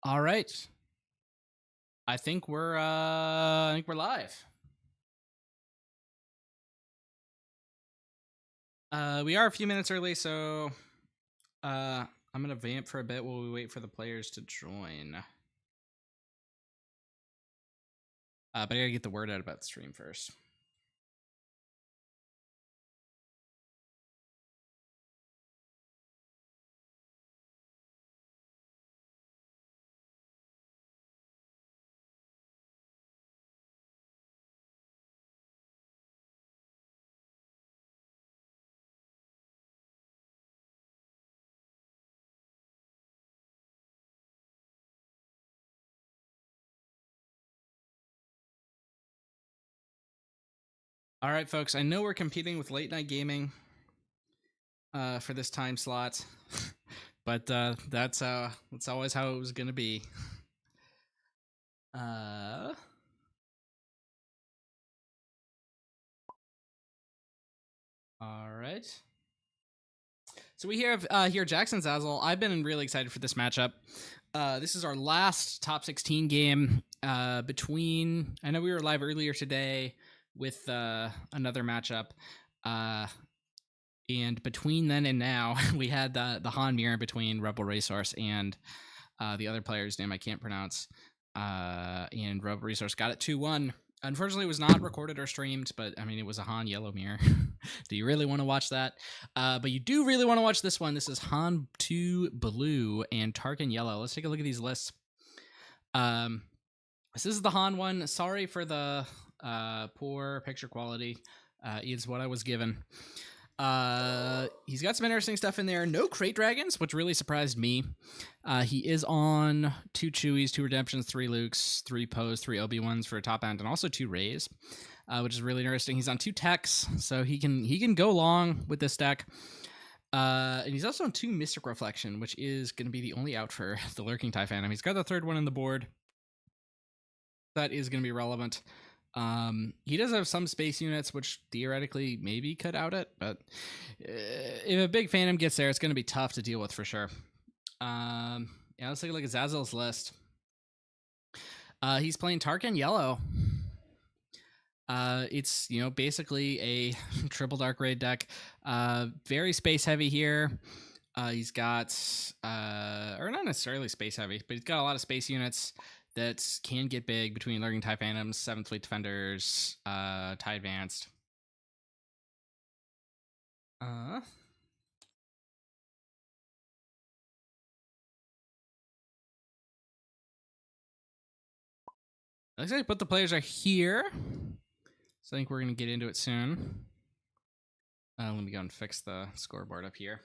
All right. I think we're live. We are a few minutes early, so I'm gonna vamp for a bit while we wait for the players to join. But I gotta get the word out about the stream first. All right, folks. I know we're competing with late night gaming for this time slot, but that's always how it was gonna be. All right. So we have here Jackson Zazyl. I've been really excited for this matchup. This is our last top 16 game between. I know we were live earlier today with another matchup, and between then and now, we had the Han mirror between Rebel Resource and the other player's name I can't pronounce. And Rebel Resource got it 2-1. Unfortunately, it was not recorded or streamed, but I mean, it was a Han yellow mirror. Do you really want to watch that? But you do really want to watch this one. This is Han2 blue and Tarkin yellow. Let's take a look at these lists. This is the Han one. Sorry for the poor picture quality. Is what I was given. He's got some interesting stuff in there. No crate dragons, which really surprised me. He is on 2 Chewies, 2 Redemptions, 3 Lukes, 3 Poes, 3 Obi-Wans for a top end, and also 2 Rays, which is really interesting. He's on 2 Techs, so he can go long with this deck. And he's also on 2 Mystic Reflection, which is going to be the only out for the Lurking TIE Phantom. He's got the 3rd one on the board. That is going to be relevant. He does have some space units, which theoretically maybe could out it, but if a big Phantom gets there, it's going to be tough to deal with for sure. Yeah, let's take a look at Zazyl's list. He's playing Tarkin yellow. It's, basically a triple dark raid deck. Very space heavy here. He's got, or not necessarily space heavy, but he's got a lot of space units that can get big between Lurking TIE Phantoms, 7th Fleet Defenders, TIE Advanced. Looks like both the players are here, so I think we're going to get into it soon. Let me go and fix the scoreboard up here.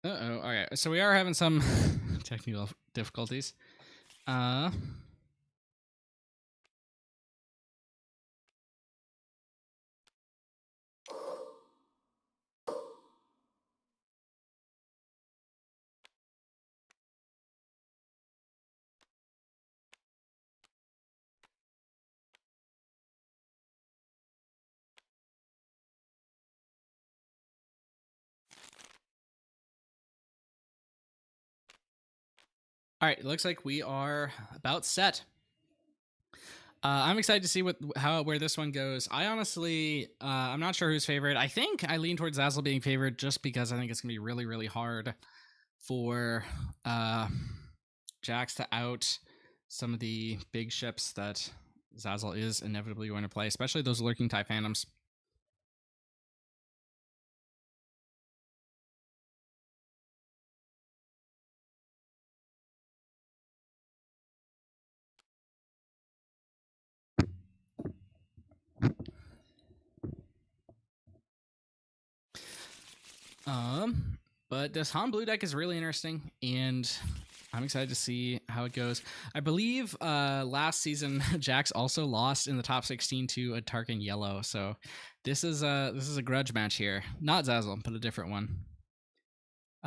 Uh-oh. Okay, so we are having some technical difficulties. All right, it looks like we are about set. I'm excited to see where this one goes. I honestly, I'm not sure who's favorite. I think I lean towards Zazyl being favored just because I think it's gonna be really, really hard for Jax to out some of the big ships that Zazyl is inevitably going to play, especially those Lurking TIE Phantoms. But this Han Blue deck is really interesting, and I'm excited to see how it goes. I believe last season Jax also lost in the top 16 to a Tarkin Yellow, so this is a grudge match here. Not Zazyl, but a different one.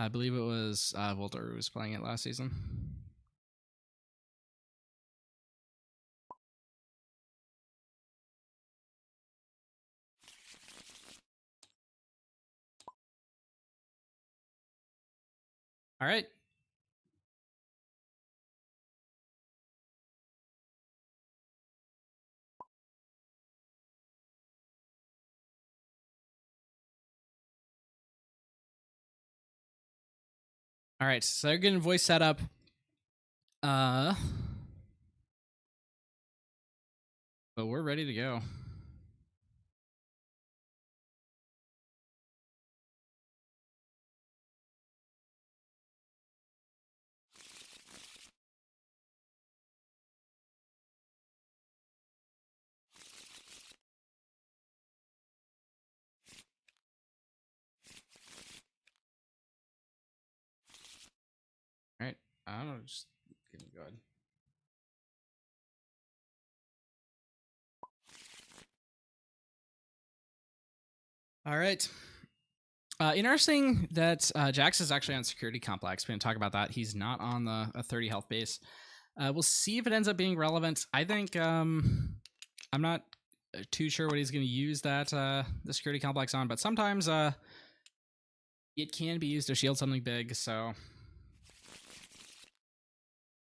I believe it was Voltor who was playing it last season. All right. All right, so they're getting voice set up. But we're ready to go. All right, I don't know, just give me go ahead. All right. Interesting that Jax is actually on security complex. We're going to talk about that. He's not on a 30 health base. We'll see if it ends up being relevant. I think I'm not too sure what he's going to use that the security complex on, but sometimes it can be used to shield something big. So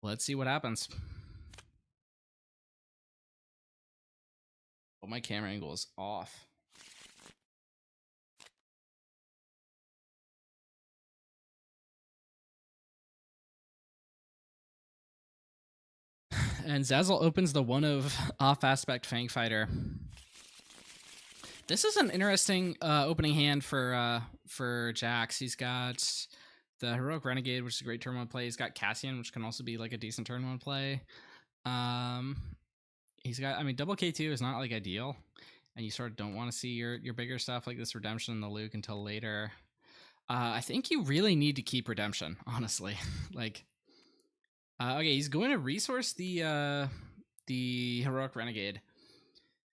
let's see what happens. Oh, my camera angle is off. And Zazyl opens the one of off aspect Fang Fighter. This is an interesting opening hand for Jax. He's got the Heroic Renegade, which is a great turn one play. He's got Cassian, which can also be like a decent turn one play. He's got, I mean, double K2 is not like ideal, and you sort of don't want to see your bigger stuff like this Redemption and the Luke until later. I think you really need to keep Redemption, honestly. Like, okay, he's going to resource the Heroic Renegade.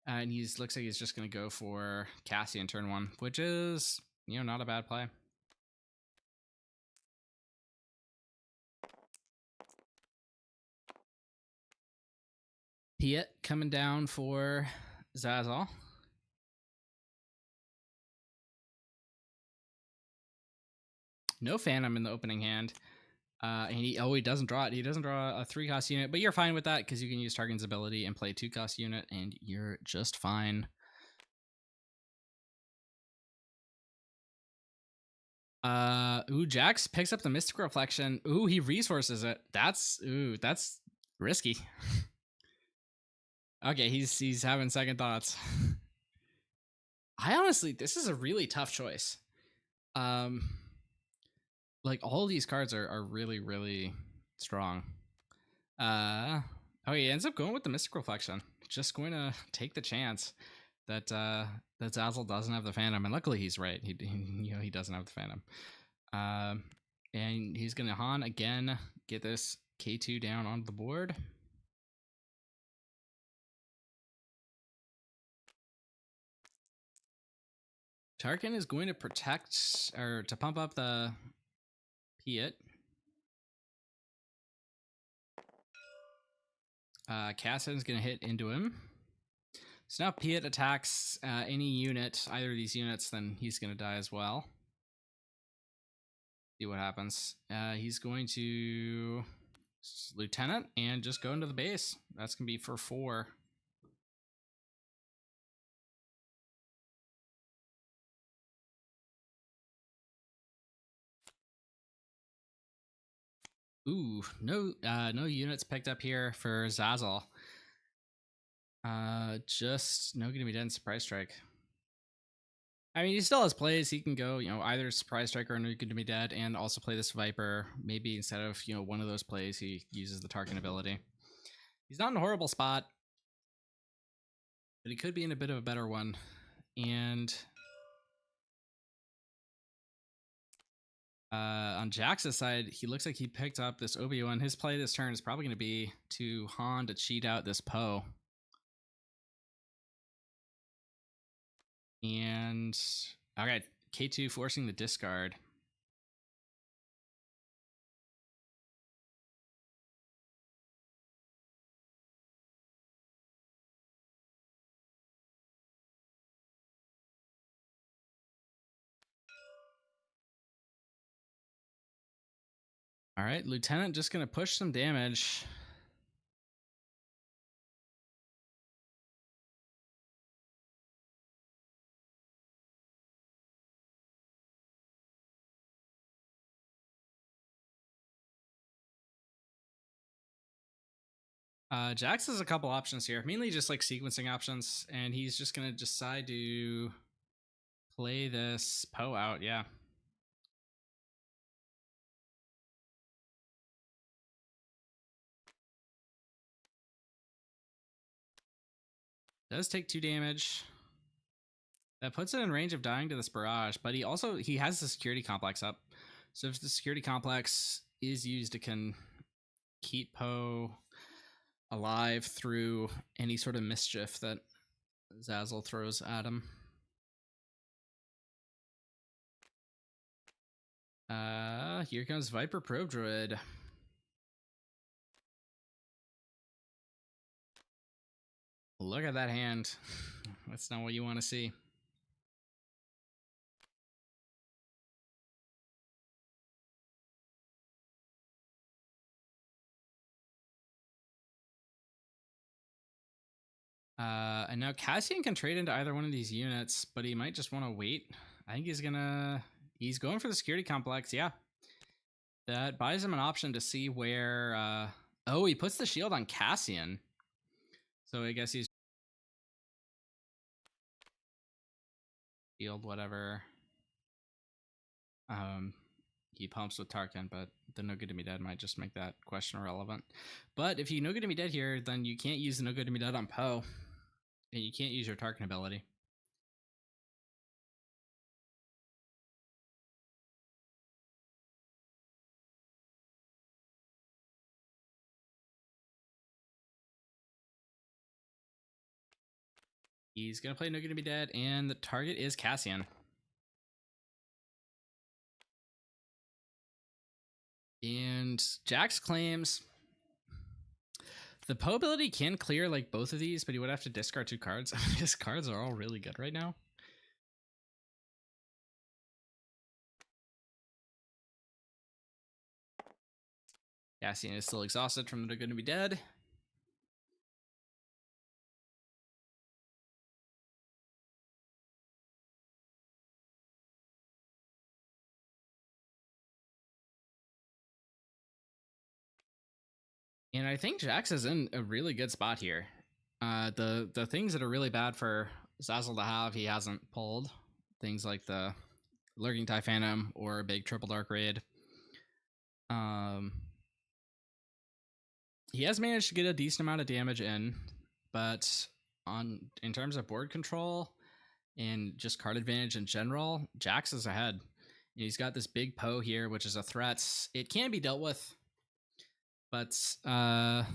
And he's looks like he's just going to go for Cassian turn one, which is, you know, not a bad play. Piet coming down for Zazyl. No Phantom in the opening hand. And he doesn't draw it. He doesn't draw a 3-cost unit, but you're fine with that because you can use Tarkin's ability and play a 2-cost unit, and you're just fine. Jax picks up the Mystic Reflection. Ooh, he resources it. That's risky. Okay, he's having second thoughts. I honestly, this is a really tough choice. Like all these cards are really, really strong. Oh, he ends up going with the Mystic Reflection. Just going to take the chance that that Zazyl doesn't have the Phantom, and luckily he's right. He doesn't have the Phantom. And he's gonna Han again, get this K2 down onto the board. Tarkin is going to protect or to pump up the Piet. Cassian's gonna hit into him. So now Piet attacks any unit, either of these units, then he's gonna die as well. See what happens. He's going to Lieutenant and just go into the base. That's gonna be for 4. Ooh, no units picked up here for Zazyl. Just no gonna be dead in Surprise Strike. I mean, he still has plays. He can go, you know, either Surprise Strike or no gonna be dead, and also play this Viper. Maybe instead of, you know, one of those plays, he uses the Tarkin ability. He's not in a horrible spot, but he could be in a bit of a better one. And on Jax's side, he looks like he picked up this Obi-Wan. His play this turn is probably going to be to Han to cheat out this Poe. And, okay, K2 forcing the discard. All right, Lieutenant just going to push some damage. Jax has a couple options here, mainly just like sequencing options, and he's just going to decide to play this Poe out, yeah. Does take 2 damage. That puts it in range of dying to this barrage, but he has the security complex up. So if the security complex is used, it can keep Poe alive through any sort of mischief that Zazyl throws at him. Here comes Viper Probe Droid. Look at that hand. That's not what you want to see. And now Cassian can trade into either one of these units, but he might just want to wait. I think he's going for the security complex. Yeah. That buys him an option to see where, oh, he puts the shield on Cassian. So I guess he's shield, whatever. He pumps with Tarkin, but the No Good to Me Dead might just make that question irrelevant. But if you No Good to Me Dead here, then you can't use the No Good to Me Dead on Poe. And you can't use your Tarkin ability. He's going to play No Good to Be Dead, and the target is Cassian. And Jax claims the Poe ability can clear like both of these, but he would have to discard 2 cards. His cards are all really good right now. Cassian is still exhausted from the No Good to Be Dead. And I think Jax is in a really good spot here. The things that are really bad for Zazyl to have, he hasn't pulled. Things like the Lurking TIE Phantom or a big Triple Dark Raid. He has managed to get a decent amount of damage in, but in terms of board control and just card advantage in general, Jax is ahead. And he's got this big Poe here, which is a threat. It can be dealt with, but it's gonna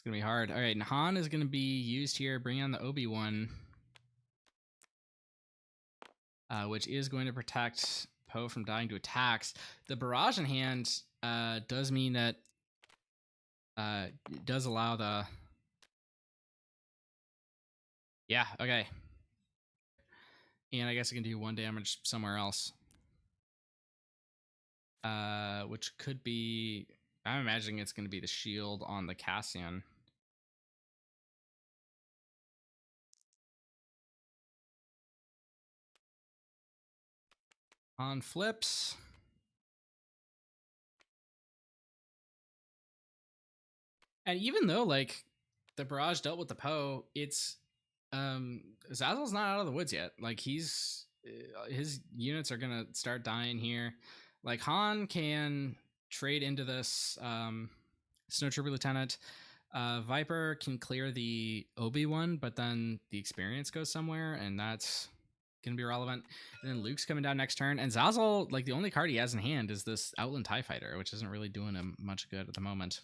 be hard. All right, and Han is gonna be used here. Bring on the Obi-Wan, which is going to protect Poe from dying to attacks. The barrage in hand does mean that it does allow the. Yeah. Okay. And I guess it can do 1 damage somewhere else. Which could be. I'm imagining it's going to be the shield on the Cassian. On flips. And even though, like, the barrage dealt with the Poe, it's. Zazyl's not out of the woods yet. Like, his units are going to start dying here. Like, Han can trade into this Snow Trooper Lieutenant. Viper can clear the Obi-Wan, but then the experience goes somewhere, and that's going to be relevant. And then Luke's coming down next turn. And Zazyl, like, the only card he has in hand is this Outland TIE Fighter, which isn't really doing him much good at the moment.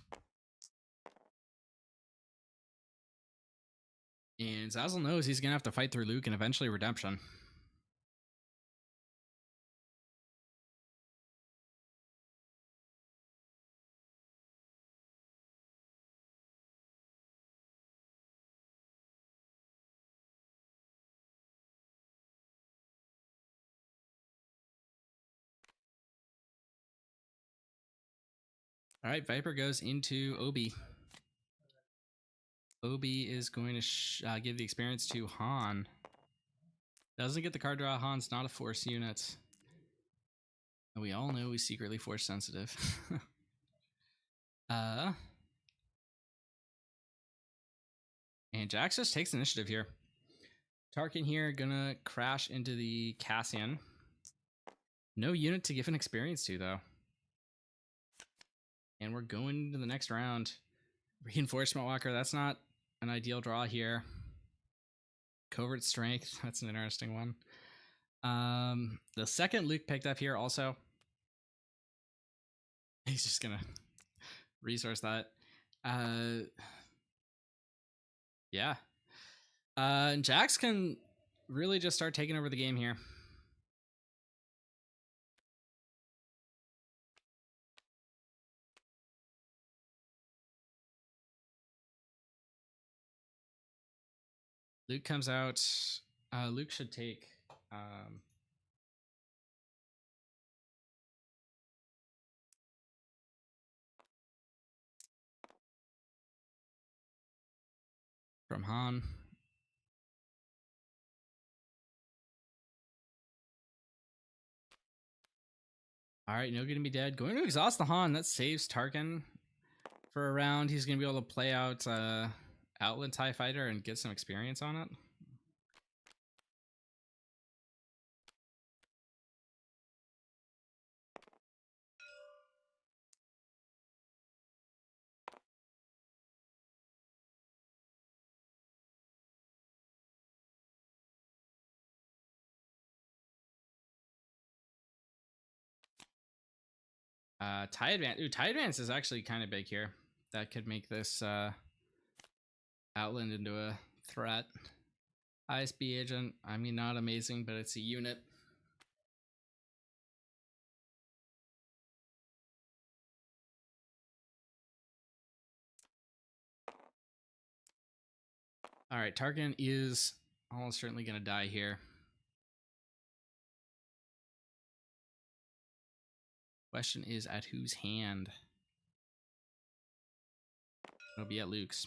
And Zazyl knows he's going to have to fight through Luke and eventually Redemption. All right, Viper goes into Obi. Obi is going to give the experience to Han. Doesn't get the card draw. Han's not a force unit. And we all know he's secretly force sensitive. And Jax just takes initiative here. Tarkin here gonna crash into the Cassian. No unit to give an experience to though. And we're going to the next round. Reinforcement Walker, that's not an ideal draw here. Covert Strength, that's an interesting one. The second Luke picked up here also. He's just gonna resource that. Yeah. And Jax can really just start taking over the game here. Luke comes out. Luke should take from Han. All right, no gonna be dead. Going to exhaust the Han. That saves Tarkin for a round. He's gonna be able to play out Outland TIE Fighter and get some experience on it. TIE Advance. Ooh, TIE Advance is actually kind of big here. That could make this Outland into a threat. ISB agent. I mean, not amazing, but it's a unit. All right, Tarkin is almost certainly going to die here. Question is at whose hand? It'll be at Luke's.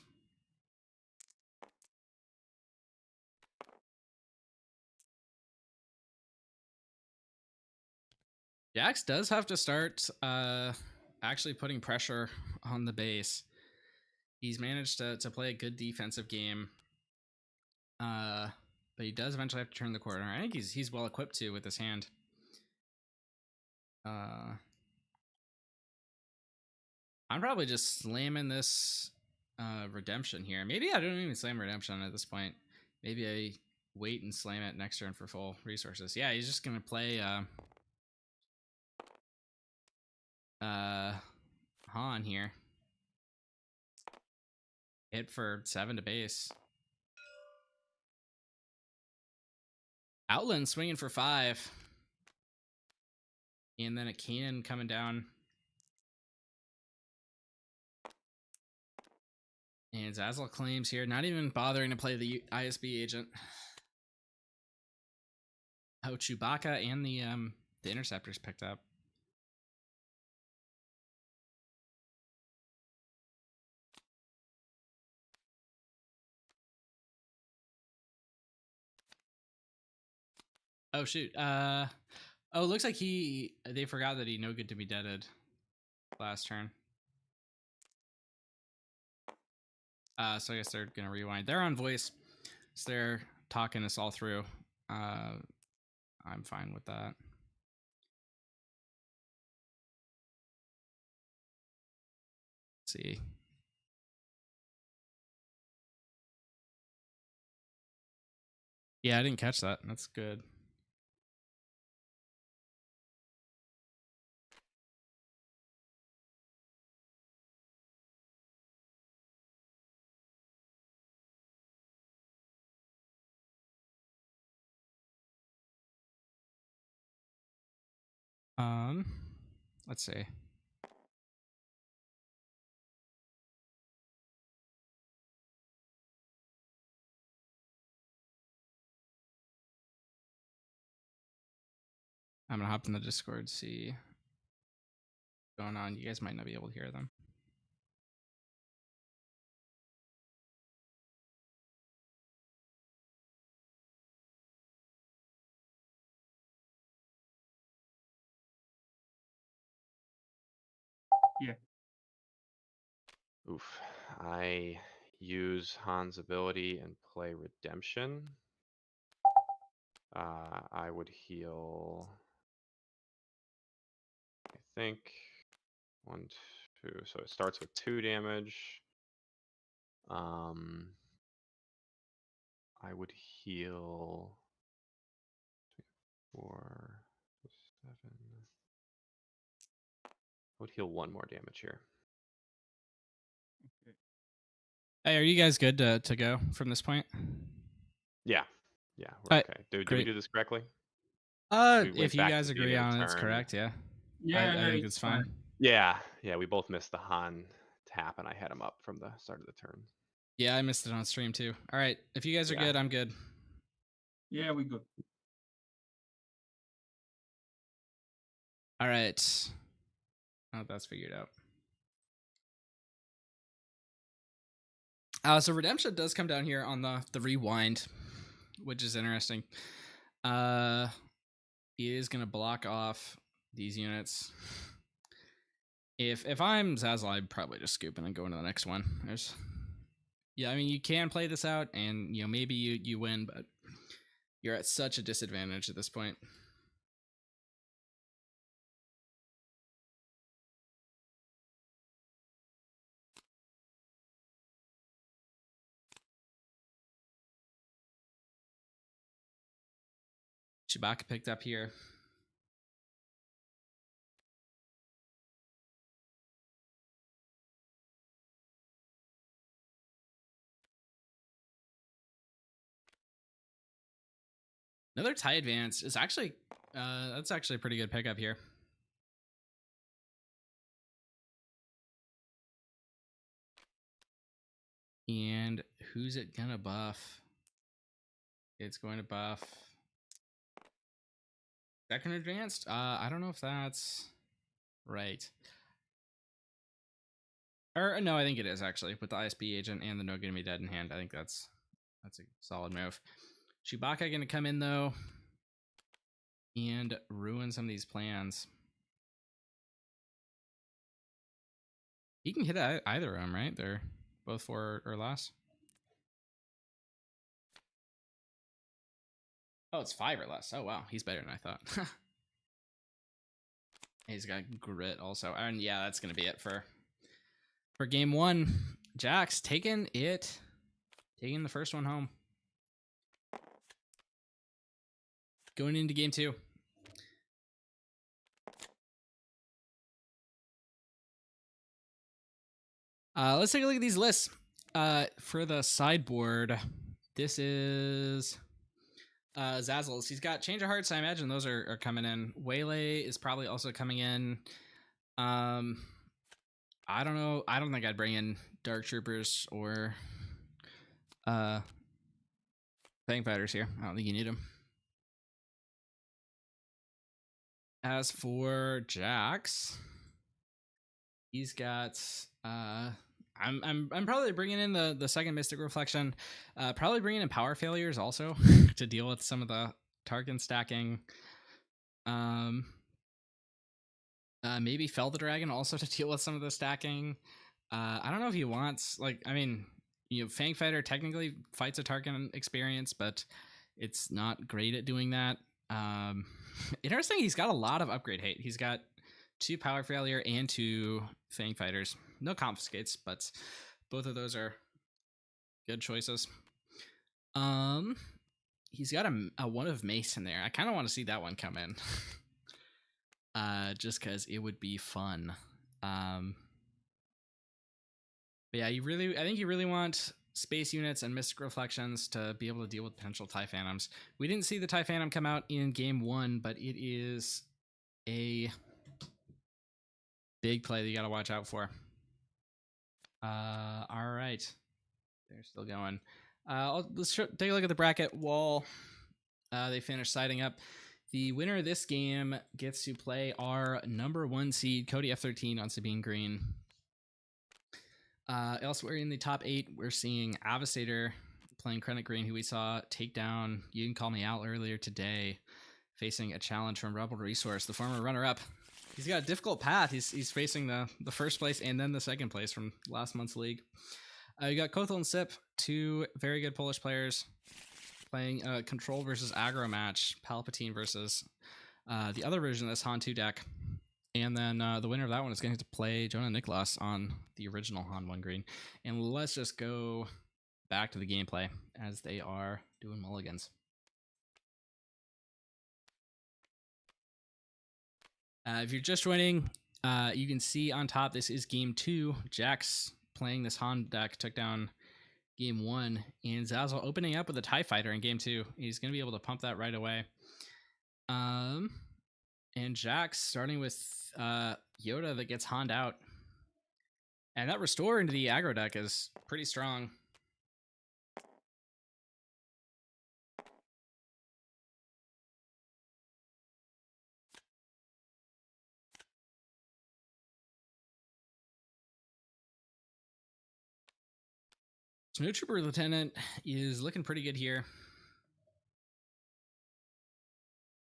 Jax does have to start actually putting pressure on the base. He's managed to play a good defensive game. But he does eventually have to turn the corner. I think he's well equipped to with his hand. I'm probably just slamming this redemption here. Maybe I don't even slam redemption at this point. Maybe I wait and slam it next turn for full resources. Yeah, he's just gonna play Han here. Hit for 7 to base. Outland swinging for 5. And then a cannon coming down. And Zazyl claims here, not even bothering to play the ISB agent. Oh, Chewbacca and the interceptors picked up. Oh shoot. Oh, it looks like they forgot that he no good to be deaded last turn. So I guess they're gonna rewind. They're on voice, so they're talking us all through. I'm fine with that. Let's see. Yeah, I didn't catch that. That's good. Let's see. I'm gonna hop in the Discord, see going on. You guys might not be able to hear them. Yeah. Oof. I use Han's ability and play Redemption. I would heal, I think, 1, 2. So it starts with 2 damage. I would heal 4, 7. I would heal 1 more damage here. Okay. Hey, are you guys good to go from this point? Yeah. Yeah, we're Alright, okay. Did we great. do this correctly? We went If you back to guys the agree beginning of the on it's turn. correct, yeah. Yeah, I think it's fine. Yeah, we both missed the Han tap, and I had him up from the start of the turn. Yeah, I missed it on stream too. All right, if you guys are Yeah. good, I'm good. Yeah, we good. All right. Oh, that's figured out. So Redemption does come down here on the rewind, which is interesting. He is gonna block off these units. If I'm Zazyl, I'd probably just scoop and go into the next one. Yeah, I mean you can play this out, and maybe you win, but you're at such a disadvantage at this point. Chewbacca picked up here. Another tie advance is actually that's actually a pretty good pickup here. And who's it gonna buff? It's going to buff second advanced. I don't know if that's right. Or no, I think it is actually with the ISB agent and the No Gonna Be Dead in hand. I think that's a solid move. Chewbacca gonna come in though and ruin some of these plans. He can hit either of them, right? They're both 4 or less. Oh, it's 5 or less. Oh wow, he's better than I thought. He's got grit also, and yeah, that's gonna be it for game 1. Jax taking the first one home. Going into game 2. Let's take a look at these lists. For the sideboard, this is Zazyl's. He's got Change of Hearts. I imagine those are coming in. Waylay is probably also coming in. I don't know. I don't think I'd bring in Dark Troopers or Fang Fighters here. I don't think you need them. As for Jax, he's got I'm probably bringing in the second Mystic Reflection, probably bringing in Power Failures also to deal with some of the Tarkin stacking. Maybe Fell the Dragon also to deal with some of the stacking. I don't know if he wants Fang Fighter technically fights a Tarkin experience, but it's not great at doing that. Interesting, he's got a lot of upgrade hate. He's got 2 Power Failure and 2 Fang Fighters. No Confiscates, but both of those are good choices. He's got a 1 of Mace in there. I kind of want to see that one come in. Just because it would be fun. But yeah, I think you really want space units and Mystic Reflections to be able to deal with potential TIE Phantoms. We didn't see the TIE Phantom come out in game 1, but it is a big play that you got to watch out for. All right. They're still going. Let's take a look at the bracket wall. They finished siding up. The winner of this game gets to play our number 1 seed, Cody F13 on Sabine Green. Elsewhere in the top 8, we're seeing Avastator playing Krennic Green, who we saw take down You Can Call Me Out earlier today, facing a challenge from Rebel Resource, the former runner-up. He's got a difficult path. He's facing the first place and then the second place from last month's league. You got Kothel and Sip, 2 very good Polish players, playing a control versus aggro match, Palpatine versus the other version of this Han2 deck. And then the winner of that one is going to play Jonah Nicholas on the original Han1 green. And let's just go back to the gameplay as they are doing mulligans. If you're just joining, you can see on top, this is game 2. Jax playing this Han deck took down game 1, and Zazyl opening up with a TIE Fighter in game 2. He's going to be able to pump that right away. And Jax starting with Yoda that gets Han'd out. And that restore into the aggro deck is pretty strong. Snow Trooper Lieutenant is looking pretty good here.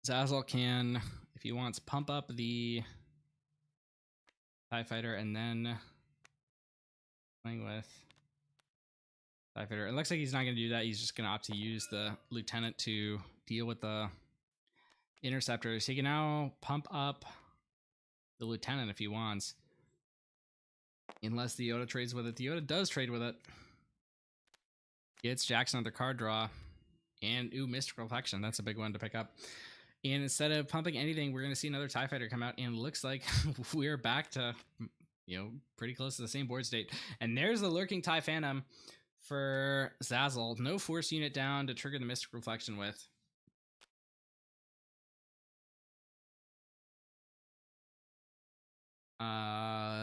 Zazyl can, if he wants, pump up the TIE Fighter and then playing with TIE Fighter. It looks like he's not going to do that. He's just going to opt to use the Lieutenant to deal with the Interceptors. He can now pump up the Lieutenant if he wants. Unless the Yoda trades with it. The Yoda does trade with it. Gets Jackson another card draw. And, ooh, Mystical Reflection. That's a big one to pick up. And instead of pumping anything, we're going to see another TIE Fighter come out. And it looks like we're back to, pretty close to the same board state. And there's the Lurking TIE Phantom for Zazyl. No Force unit down to trigger the Mystical Reflection with.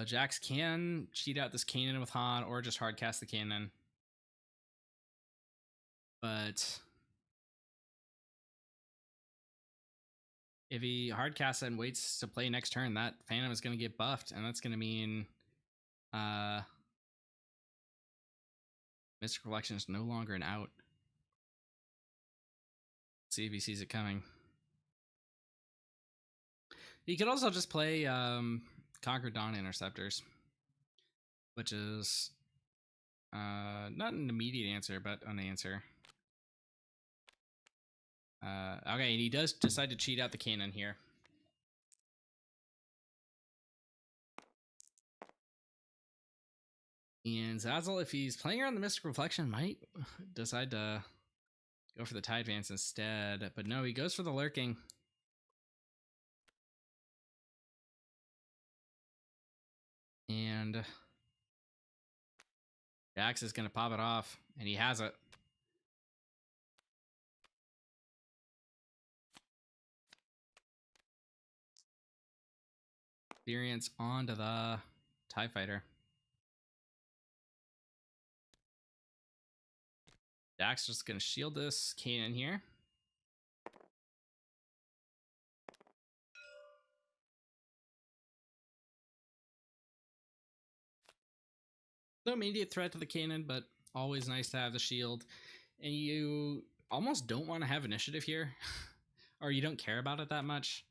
Jax can cheat out this Kanan with Han or just hard cast the Kanan. But if he hard casts and waits to play next turn, that Phantom is going to get buffed, and that's going to mean Mystical Reflection is no longer an out. Let's see if he sees it coming. He could also just play Conquer Dawn Interceptors, which is not an immediate answer, but an answer. Okay, and he does decide to cheat out the Kanan here. And Zazyl, if he's playing around the Mystical Reflection, might decide to go for the TIE Advance instead. But no, he goes for the Lurking. And Jax is going to pop it off, and he has it. Experience onto the TIE Fighter. Jax just going to shield this Kanan here. No immediate threat to the Kanan, but always nice to have the shield. And you almost don't want to have initiative here, or you don't care about it that much,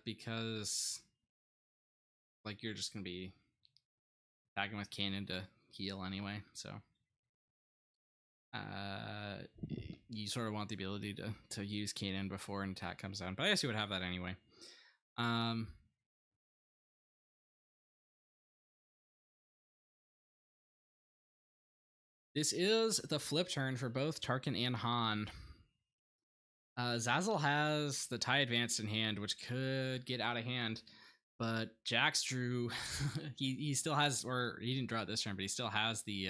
because you're just going to be attacking with Kanan to heal anyway, so you sort of want the ability to use Kanan before an attack comes down, but I guess you would have that anyway. This is the flip turn for both Tarkin and Han. Zazyl has the TIE Advanced in hand, which could get out of hand, but Jax drew, he still has, or he didn't draw it this turn, but he still has the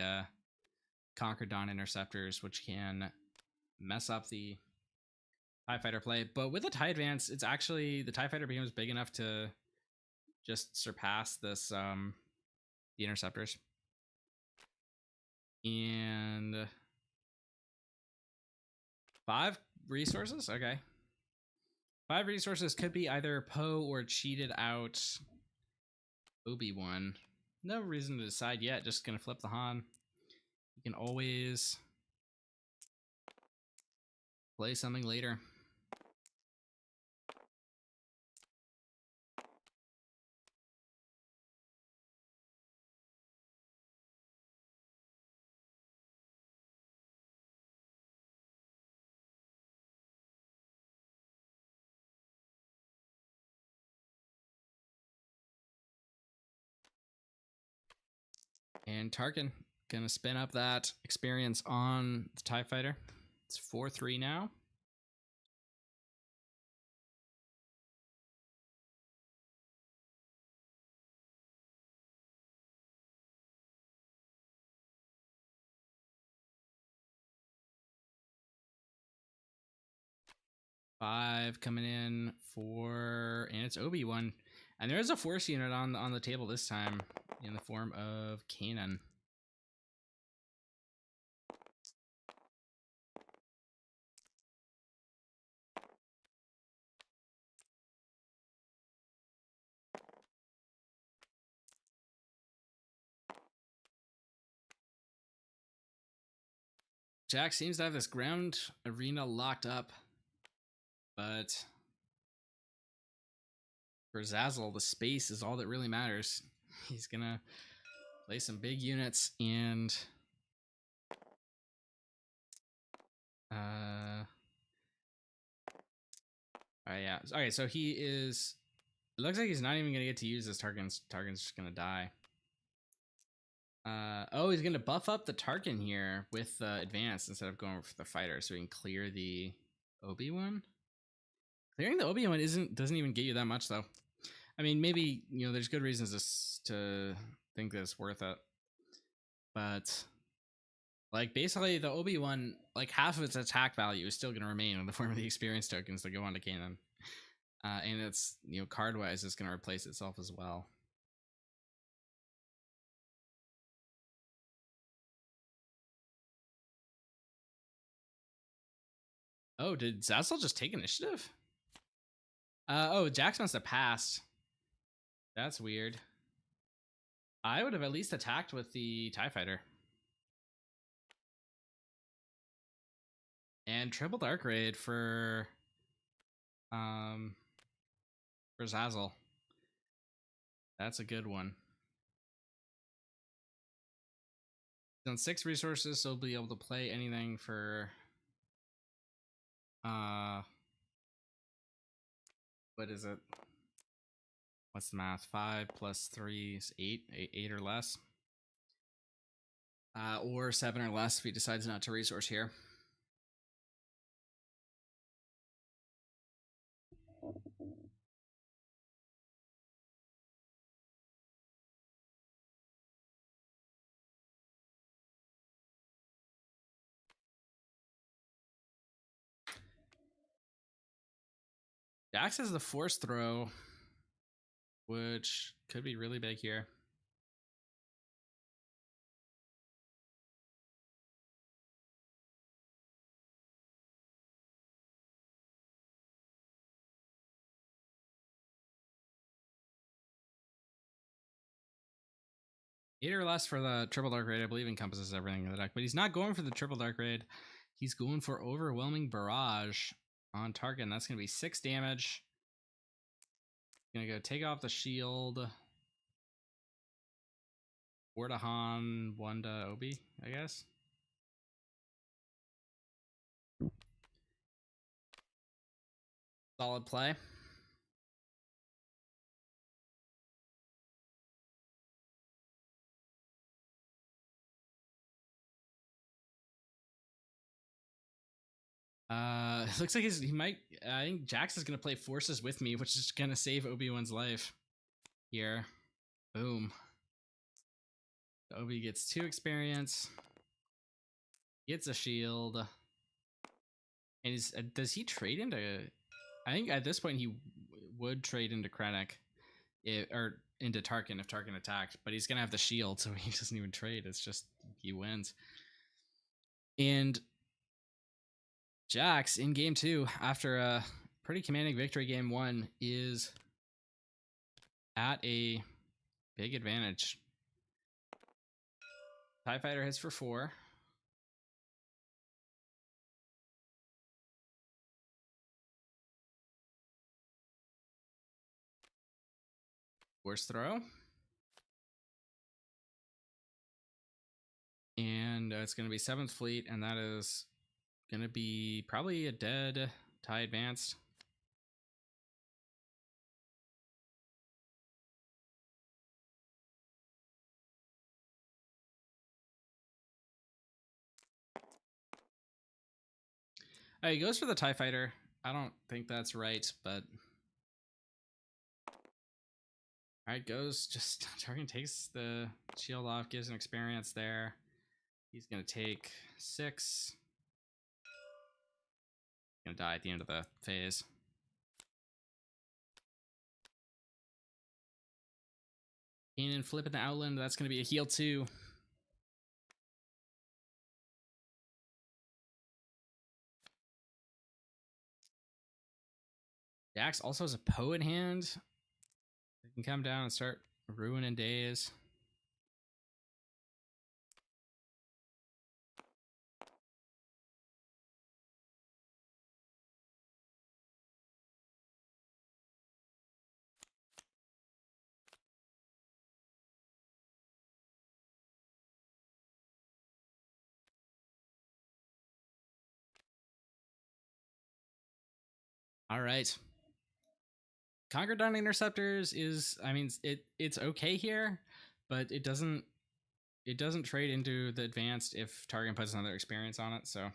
Conquer Dawn Interceptors, which can mess up the TIE Fighter play. But with the TIE Advance, it's actually, the TIE Fighter becomes big enough to just surpass this, the Interceptors. And 5 resources? Okay. 5 resources could be either Poe or cheated out Obi-Wan. No reason to decide yet. Just gonna flip the Han. You can always play something later. And Tarkin gonna spin up that experience on the TIE Fighter. It's 4-3 now. Five coming in for, and it's Obi-Wan. And there is a Force unit on the table this time in the form of Kanan. Jack seems to have this ground arena locked up, but for Zazyl, the space is all that really matters. He's gonna play some big units and alright, yeah. Okay, so he is, it looks like he's not even gonna get to use this Tarkin's just gonna die. Oh, he's gonna buff up the Tarkin here with advance instead of going for the fighter, so he can clear the Obi-Wan. Clearing the Obi-Wan doesn't even get you that much though. I mean, maybe, you know, there's good reasons to think that it's worth it, but like basically the Obi-Wan, like half of its attack value is still gonna remain in the form of the experience tokens that go on to Kanan, and it's, you know, card wise, it's gonna replace itself as well. Oh, did Zazyl just take initiative? Oh, Jax must have passed. That's weird. I would have at least attacked with the TIE Fighter. And triple Dark Raid for Zazyl. That's a good one. He's on 6 resources, so he'll be able to play anything for what is it? What's the math? 5 plus 3 is 8. 8 or less. Or 7 or less if he decides not to resource here. Jax has the Force Throw, which could be really big here. Eight or less for the triple Dark Raid, I believe, encompasses everything in the deck, but he's not going for the triple Dark Raid. He's going for Overwhelming Barrage on Tarkin. That's going to be 6 damage. Gonna go take off the shield. 4 to Han, 1 to Obi, I guess. Solid play. It looks like he might. I think Jax is gonna play Forces with me, which is gonna save Obi-Wan's life here. Boom. Obi gets 2 experience. Gets a shield. And does he trade into? I think at this point he would trade into Krennic, or into Tarkin if Tarkin attacked. But he's gonna have the shield, so he doesn't even trade. It's just he wins. And Jax in game 2, after pretty commanding victory. Game 1 is at a big advantage. TIE Fighter hits for 4. Force throw. And it's going to be 7th Fleet, and that is going to be probably a dead TIE Advanced. He goes for the TIE Fighter. I don't think that's right, but... Alright, goes. Just Tarkin takes the shield off, gives an experience there. He's going to take 6. Going to die at the end of the phase. Kanan flipping the Outland. That's going to be a heal 2. Jax also has a Poe in hand. They can come down and start ruining days. All right. Conquer Dawn Interceptors is, I mean, it's okay here, but it doesn't trade into the advanced if Tarkin puts another experience on it, so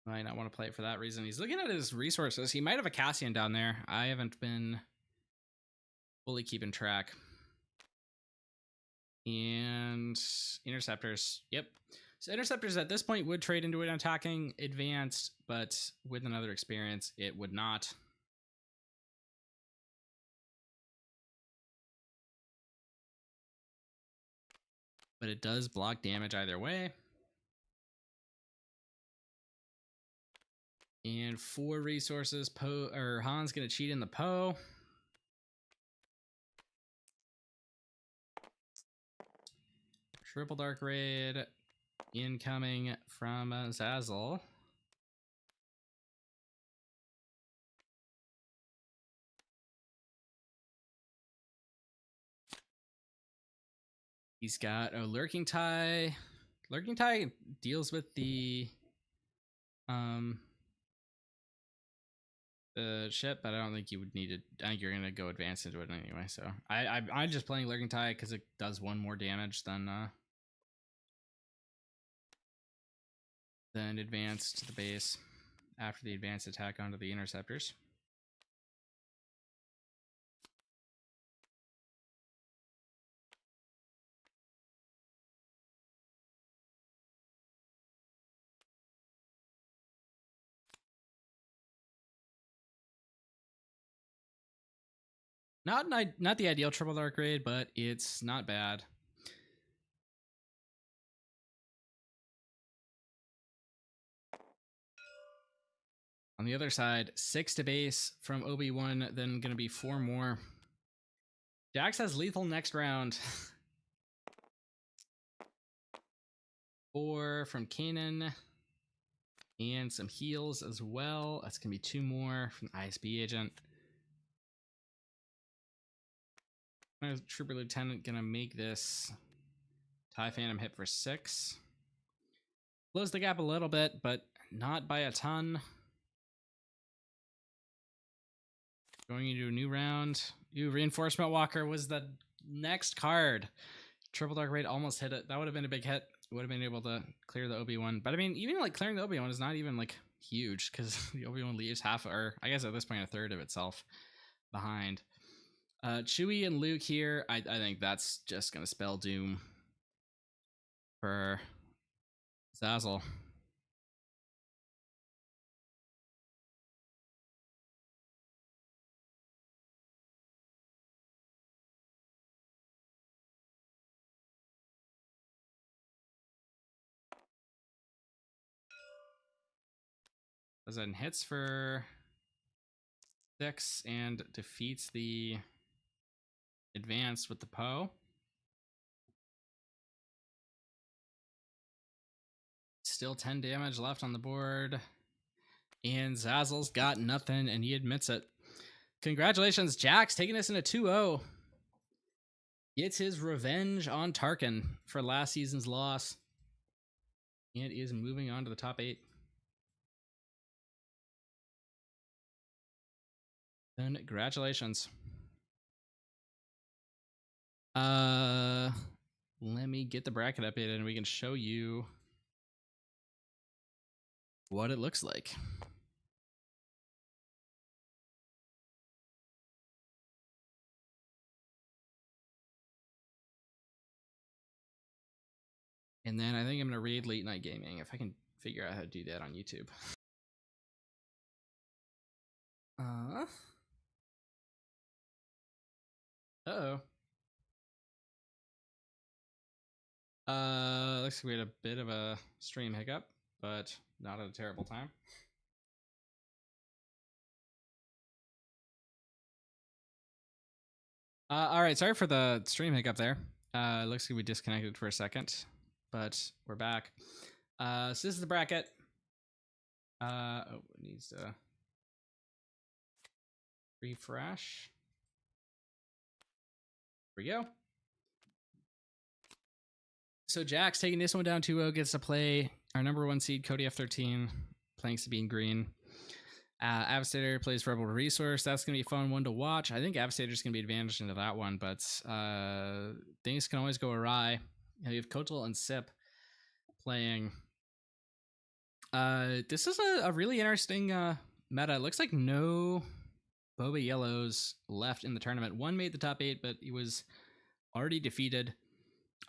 I might not want to play it for that reason. He's looking at his resources. He might have a Cassian down there. I haven't been fully keeping track. And Interceptors, yep. So Interceptors at this point would trade into an attacking advanced, but with another experience, it would not. But it does block damage either way. And 4 resources. Han's gonna cheat in the Poe. Triple Dark Raid incoming from Zazyl. He's got a Lurking Tie. Lurking Tie deals with the ship, but I don't think you would need it. I think you're gonna go advance into it anyway. So I'm just playing Lurking Tie because it does 1 more damage than advance to the base after the advanced attack onto the Interceptors. Not the ideal Triple Dark Raid, but it's not bad. On the other side, 6 to base from Obi-Wan, then going to be 4 more. Jax has lethal next round. 4 from Kanan. And some heals as well. That's going to be 2 more from the ISB agent. Trooper Lieutenant going to make this TIE Phantom hit for 6. Close the gap a little bit, but not by a ton. Going into a new round. Ooh, Reinforcement Walker was the next card. Triple Dark Raid almost hit it. That would have been a big hit. Would have been able to clear the Obi-Wan. But I mean, even like clearing the Obi-Wan is not even like huge because the Obi-Wan leaves half, or I guess at this point a third of itself behind. Chewie and Luke here. I think that's just gonna spell doom for Zazyl. Goes ahead and hits for 6 and defeats the advance with the Poe. Still 10 damage left on the board. And Zazyl's got nothing, and he admits it. Congratulations, Jax, taking us into 2-0. Gets his revenge on Tarkin for last season's loss. And is moving on to the top 8. Congratulations. Let me get the bracket updated and we can show you what it looks like. And then I think I'm going to raid late night gaming if I can figure out how to do that on YouTube. Uh-oh. Looks like we had a bit of a stream hiccup, but not at a terrible time. All right, sorry for the stream hiccup there. Looks like we disconnected for a second, but we're back. So this is the bracket. Oh, it needs to refresh. Here we go. So Jax taking this one down 2-0, gets to play our number 1 seed, Cody F13, playing Sabine Green. Avastator plays Rebel Resource. That's going to be a fun one to watch. I think Avastator's going to be advantaged into that one, but things can always go awry. You have Kotal and Sip playing. This is a really interesting meta. It looks like no Boba Yellows left in the tournament. One made the top 8, but he was already defeated.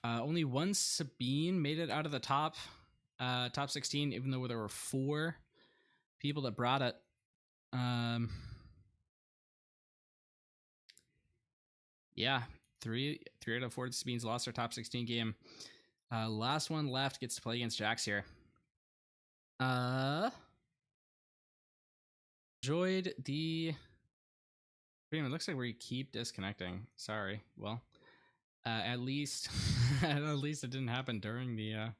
Only one Sabine made it out of the top 16, even though there were 4 people that brought it. Yeah, 3 out of 4 Sabines lost their top 16 game. Last one left gets to play against Jax here. Enjoyed the stream. It looks like we keep disconnecting. Sorry. Well, at least at least it didn't happen during the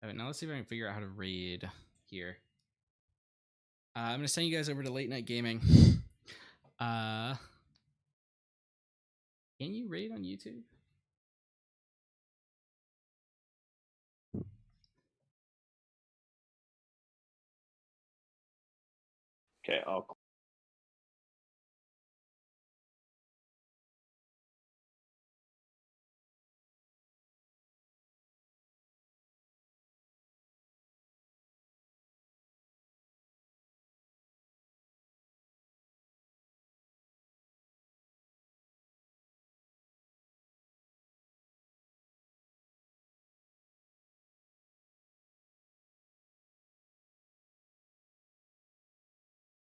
all right, now let's see if I can figure out how to raid here. I'm gonna send you guys over to late night gaming. Can you raid on YouTube? Okay, I'll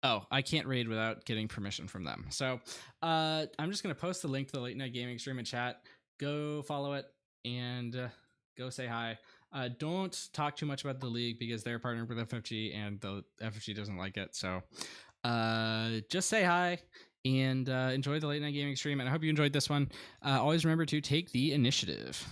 Oh, I can't raid without getting permission from them. So I'm just going to post the link to the late night gaming stream in chat. Go follow it and go say hi. Don't talk too much about the league because they're partnered with FFG and the FFG doesn't like it. So just say hi and enjoy the late night gaming stream. And I hope you enjoyed this one. Always remember to take the initiative.